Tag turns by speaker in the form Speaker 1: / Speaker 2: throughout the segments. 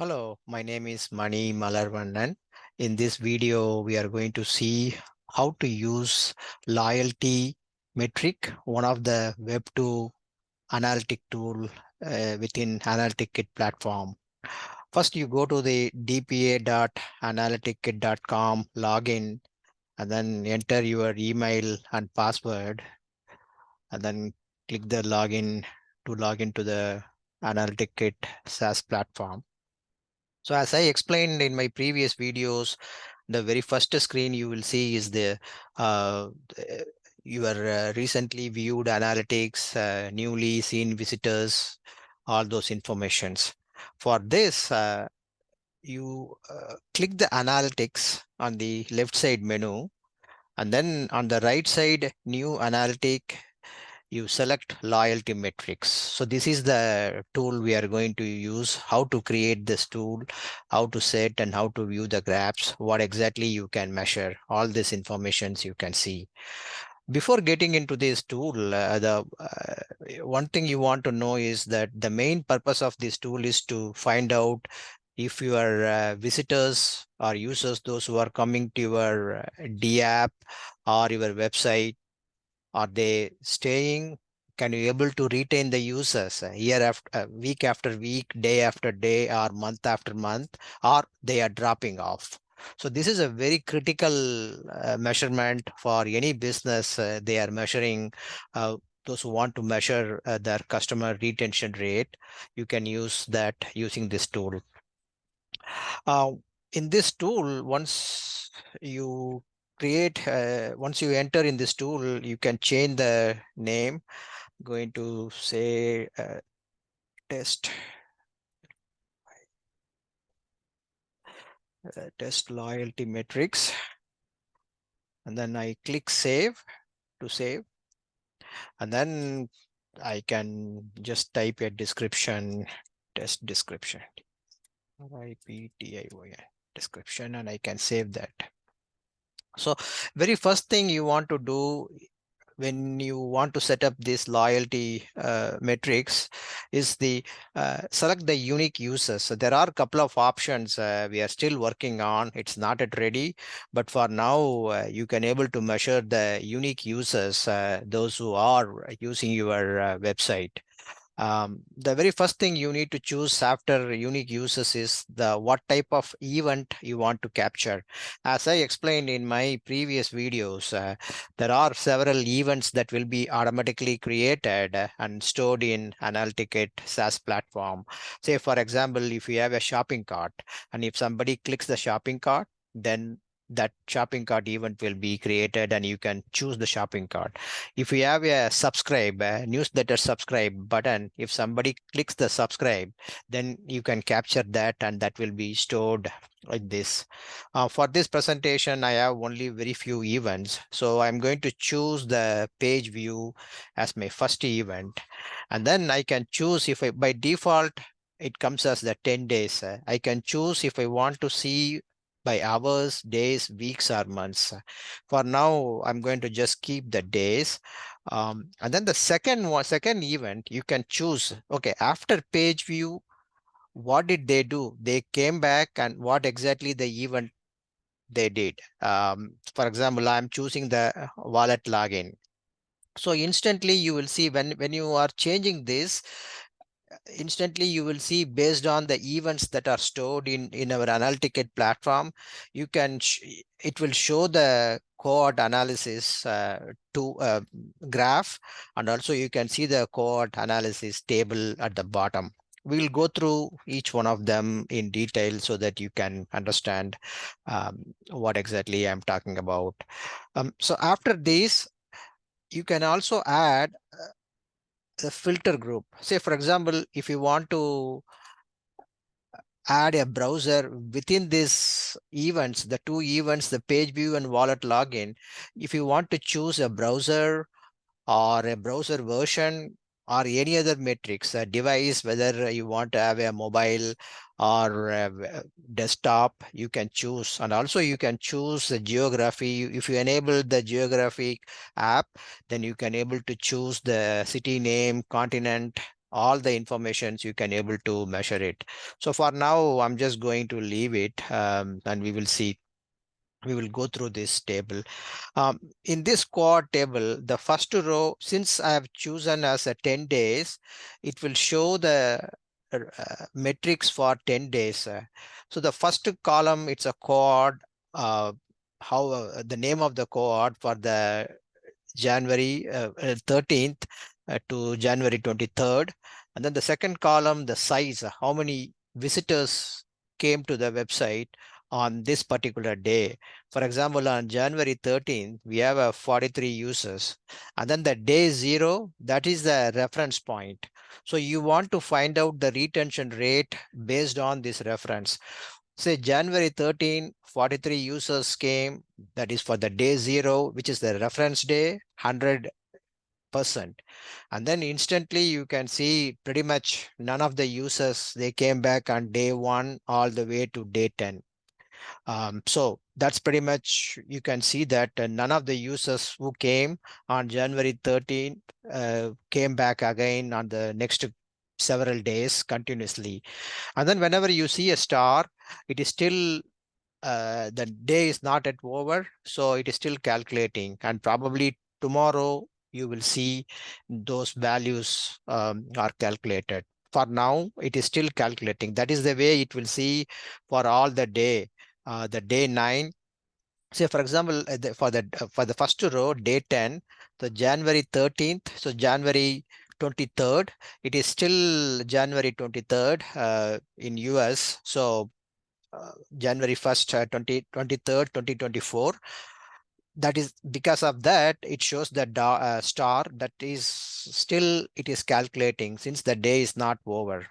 Speaker 1: Hello, my name is Mani Malarvannan. In this video, we are going to see how to use loyalty metric, one of the Web2 analytic tool within AnalyticKit platform. First, you go to the dpa.analytickit.com login and then enter your email and password and then click the login to log into the AnalyticKit SaaS platform. So as I explained in my previous videos, the very first screen you will see is uh, your recently viewed analytics, newly seen visitors, all those informations. For this, you click the analytics on the left side menu, and then on the right side, new analytic, you select loyalty metrics. So this is the tool we are going to use, how to create this tool, how to set and how to view the graphs, what exactly you can measure, all these informations you can see. Before getting into this tool, the one thing you want to know is that the main purpose of this tool is to find out if your visitors or users, those who are coming to your DApp or your website, are they staying? Can you able to retain the users year after week after week, day after day, or month after month, or they are dropping off? So this is a very critical measurement for any business. They are measuring those who want to measure their customer retention rate. You can use that using this tool. Uh, in this tool, once you enter in this tool, you can change the name. Going to say test test loyalty metrics, and then I click save to save, and then I can just type a description, test description, IPTION description, and I can save that. So very first thing you want to do when you want to set up this loyalty metrics is the select the unique users. So there are a couple of options we are still working on. It's not yet ready, but for now you can able to measure the unique users, those who are using your website. The very first thing you need to choose after unique uses is the what type of event you want to capture. As I explained in my previous videos, there are several events that will be automatically created and stored in AnalyticKit SaaS platform. Say, for example, if you have a shopping cart and if somebody clicks the shopping cart, then that shopping cart event will be created and you can choose the shopping cart. If you have a subscribe, a newsletter subscribe button, if somebody clicks the subscribe, then you can capture that and that will be stored like this. For this presentation, I have only very few events. So I'm going to choose the page view as my first event. And then I can choose if I, by default, it comes as the 10 days. I can choose if I want to see by hours, days, weeks, or months. For now, I'm going to just keep the days. And then the second event, you can choose, okay, after page view, what did they do? They came back and what exactly the event they did. For example, I'm choosing the wallet login. So instantly you will see when you are changing this, instantly you will see based on the events that are stored in our AnalyticKit platform, you can it will show the cohort analysis to graph, and also you can see the cohort analysis table at the bottom. We'll go through each one of them in detail so that you can understand what exactly I'm talking about. So after this, you can also add the filter group. Say, for example, if you want to add a browser within these events, the two events, the page view and wallet login, if you want to choose a browser or a browser version or any other metrics, a device, whether you want to have a mobile or a desktop, you can choose. And also you can choose the geography. If you enable the geographic app, then you can able to choose the city name, continent, all the informations you can able to measure it. So for now, I'm just going to leave it, and we will see. We will go through this table. In this quad table, the first row, since I have chosen as a 10 days, it will show the metrics for 10 days. So the first column, it's a cohort, how the name of the cohort for the January 13th to January 23rd. And then the second column, the size, how many visitors came to the website on this particular day. For example, on January 13th, we have 43 users. And then the day 0, that is the reference point. So you want to find out the retention rate based on this reference. Say January 13, 43 users came, that is for the day 0, which is the reference day, 100%. And then instantly you can see pretty much none of the users, they came back on day 1 all the way to day 10. So that's pretty much, you can see that none of the users who came on January 13th came back again on the next several days continuously. And then whenever you see a star, it is still the day is not yet over, so it is still calculating, and probably tomorrow you will see those values are calculated. For now, it is still calculating. That is the way it will see for all the day 9. Say, for example, for the first row, day 10, the January 13th, so January 23rd, it is still January 23rd in US. So January 1st, 23rd, 2024. That is because of that, it shows the star that is still, it is calculating since the day is not over.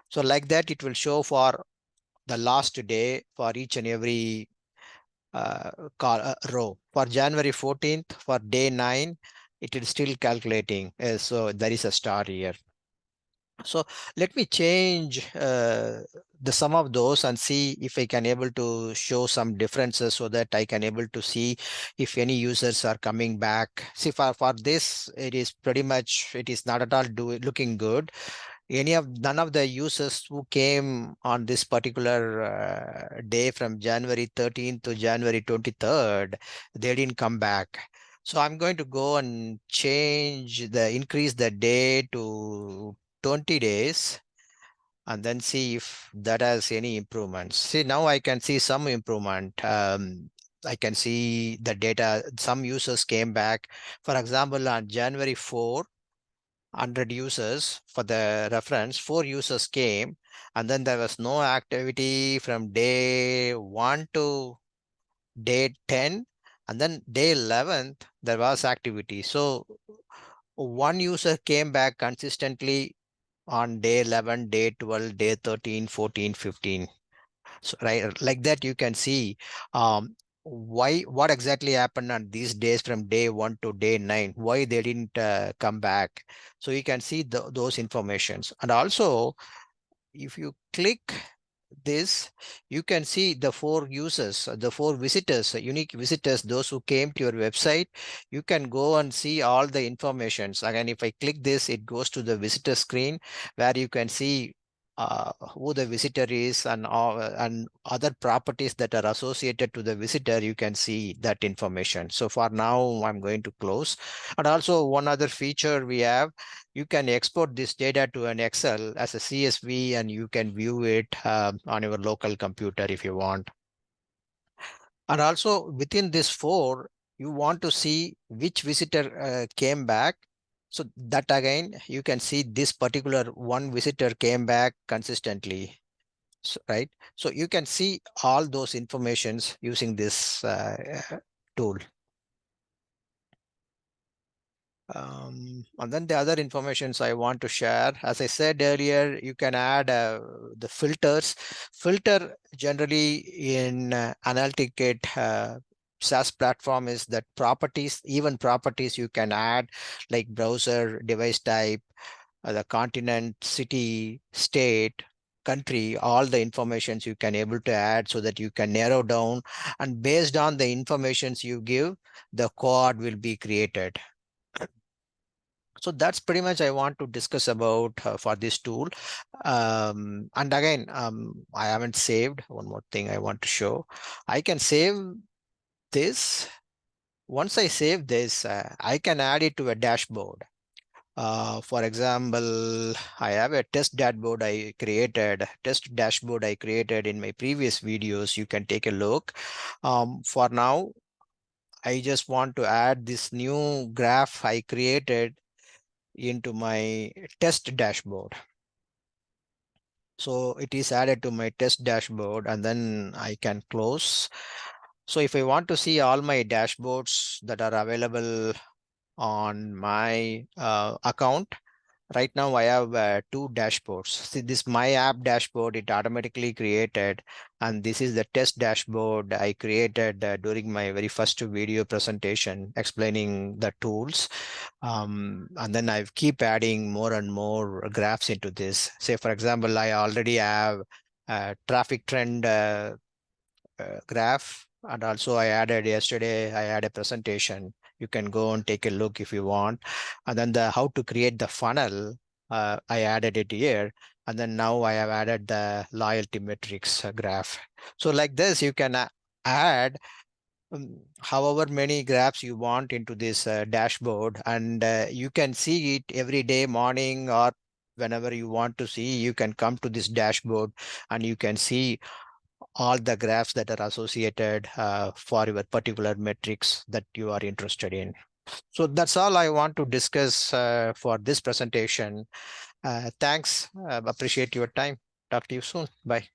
Speaker 1: So like that, it will show for the last day for each and every row. For January 14th, for day 9, it is still calculating. So there is a star here. So let me change the sum of those and see if I can able to show some differences so that I can able to see if any users are coming back. See, for this, it is pretty much, it is not at all looking good. None of the users who came on this particular day from January 13th to January 23rd, they didn't come back. So I'm going to go and increase the day to 20 days and then see if that has any improvements. See, now I can see some improvement. I can see the data, some users came back. For example, on January 4, 100 users, for the reference, 4 users came, and then there was no activity from day 1 to day 10, and then day 11th, there was activity. So one user came back consistently on day 11, day 12, day 13, 14, 15. So, right, like that, you can see what exactly happened on these days from day 1 to day 9, why they didn't come back. So you can see those informations. And also, if you click this, you can see the 4 users, the 4 visitors, unique visitors, those who came to your website. You can go and see all the informations. Again, if I click this, it goes to the visitor screen where you can see who the visitor is and other properties that are associated to the visitor. You can see that information. So for now, I'm going to close. And also one other feature we have, you can export this data to an Excel as a CSV, and you can view it on your local computer if you want. And also within this 4, you want to see which visitor came back. So that again, you can see this particular one visitor came back consistently. So, right. So you can see all those informations using this tool. And then the other informations I want to share, as I said earlier, you can add the filters. Filter generally in AnalyticKit SaaS platform is that properties, even properties you can add, like browser, device type, the continent, city, state, country, all the informations you can able to add so that you can narrow down, and based on the informations you give, the code will be created. So that's pretty much I want to discuss about for this tool. And again, I haven't saved. One more thing I want to show. I can save this. Once I save this, I can add it to a dashboard. For example, I have a test dashboard I created in my previous videos. You can take a look. For now, I just want to add this new graph I created into my test dashboard. So it is added to my test dashboard, and then I can close. So if I want to see all my dashboards that are available on my account, right now I have two dashboards. See, this my app dashboard, it automatically created, and this is the test dashboard I created during my very first video presentation explaining the tools. And then I keep adding more and more graphs into this. Say, for example, I already have a traffic trend graph, and also I added yesterday, I had a presentation. You can go and take a look if you want. And then the how to create the funnel, I added it here. And then now I have added the loyalty metrics graph. So like this, you can add however many graphs you want into this dashboard, and you can see it every day morning, or whenever you want to see, you can come to this dashboard and you can see all the graphs that are associated for your particular metrics that you are interested in. So that's all I want to discuss for this presentation. Thanks. Appreciate your time. Talk to you soon. Bye.